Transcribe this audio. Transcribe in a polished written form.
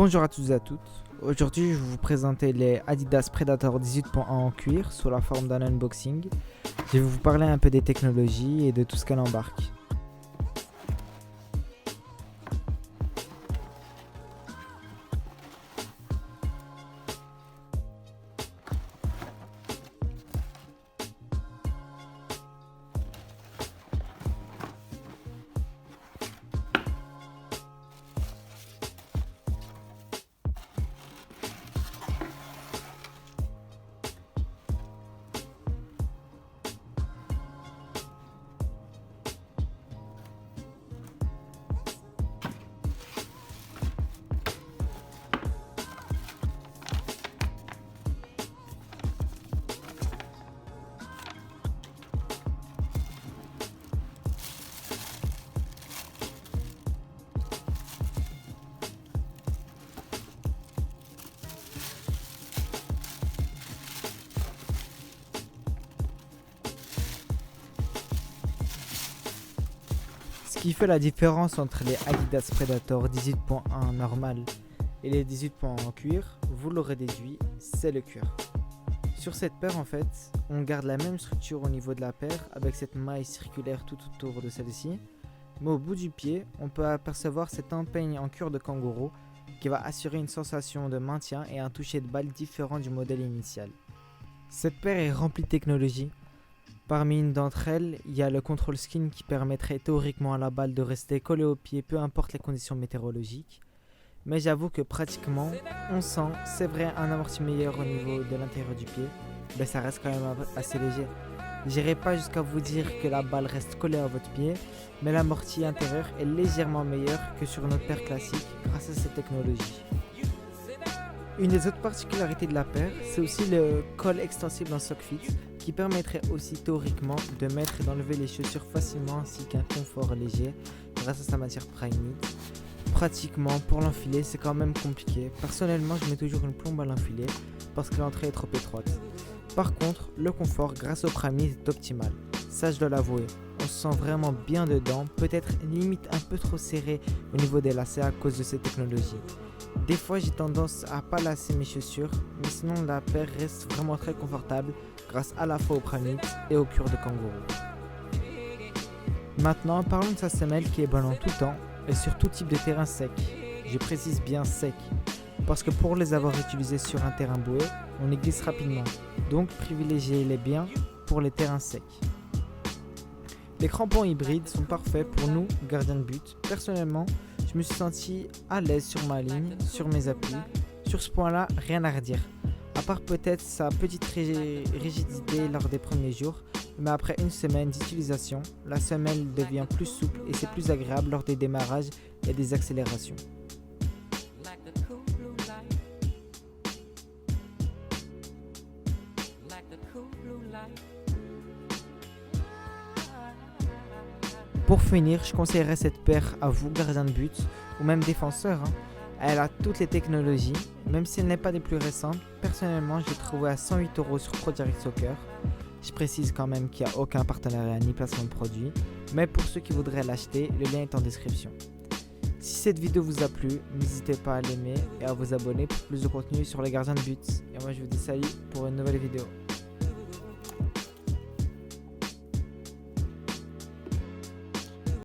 Bonjour à tous et à toutes. Aujourd'hui, je vais vous présenter les Adidas Predator 18.1 en cuir sous la forme d'un unboxing. Je vais vous parler un peu des technologies et de tout ce qu'elle embarque. Ce qui fait la différence entre les Adidas Predator 18.1 normal et les 18.1 en cuir, vous l'aurez déduit, c'est le cuir. Sur cette paire en fait, on garde la même structure au niveau de la paire avec cette maille circulaire tout autour de celle-ci, mais au bout du pied, on peut apercevoir cette empeigne en cuir de kangourou qui va assurer une sensation de maintien et un toucher de balle différent du modèle initial. Cette paire est remplie de technologie. Parmi une d'entre elles, il y a le control skin qui permettrait théoriquement à la balle de rester collée au pied peu importe les conditions météorologiques. Mais j'avoue que pratiquement, on sent, c'est vrai, un amorti meilleur au niveau de l'intérieur du pied, mais ça reste quand même assez léger. J'irai pas jusqu'à vous dire que la balle reste collée à votre pied, mais l'amorti intérieur est légèrement meilleur que sur notre paire classique grâce à cette technologie. Une des autres particularités de la paire, c'est aussi le col extensible en sock fit qui permettrait aussi théoriquement de mettre et d'enlever les chaussures facilement ainsi qu'un confort léger grâce à sa matière Primeknit. Pratiquement pour l'enfiler c'est quand même compliqué. Personnellement je mets toujours une plombe à l'enfiler parce que l'entrée est trop étroite. Par contre le confort grâce au Primeknit est optimal. Ça je dois l'avouer. On se sent vraiment bien dedans, peut-être limite un peu trop serré au niveau des lacets à cause de cette technologie. Des fois j'ai tendance à pas lasser mes chaussures, mais sinon la paire reste vraiment très confortable grâce à la fois au Primeknit et au cuir de kangourou. Maintenant parlons de sa semelle qui est bonne en tout temps et sur tout type de terrain sec. Je précise bien sec, parce que pour les avoir utilisés sur un terrain boueux, on y glisse rapidement, donc privilégiez-les bien pour les terrains secs. Les crampons hybrides sont parfaits pour nous, gardiens de but. Personnellement, je me suis senti à l'aise sur ma ligne, sur mes appuis. Sur ce point-là, rien à redire. À part peut-être sa petite rigidité lors des premiers jours, mais après une semaine d'utilisation, la semelle devient plus souple et c'est plus agréable lors des démarrages et des accélérations. Pour finir, je conseillerais cette paire à vous, gardiens de but, ou même défenseurs. Elle a toutes les technologies, même si elle n'est pas des plus récentes. Personnellement, je l'ai trouvée à 108€ sur ProDirect Soccer. Je précise quand même qu'il n'y a aucun partenariat ni placement de produit, mais pour ceux qui voudraient l'acheter, le lien est en description. Si cette vidéo vous a plu, n'hésitez pas à l'aimer et à vous abonner pour plus de contenu sur les gardiens de but. Et moi je vous dis salut pour une nouvelle vidéo.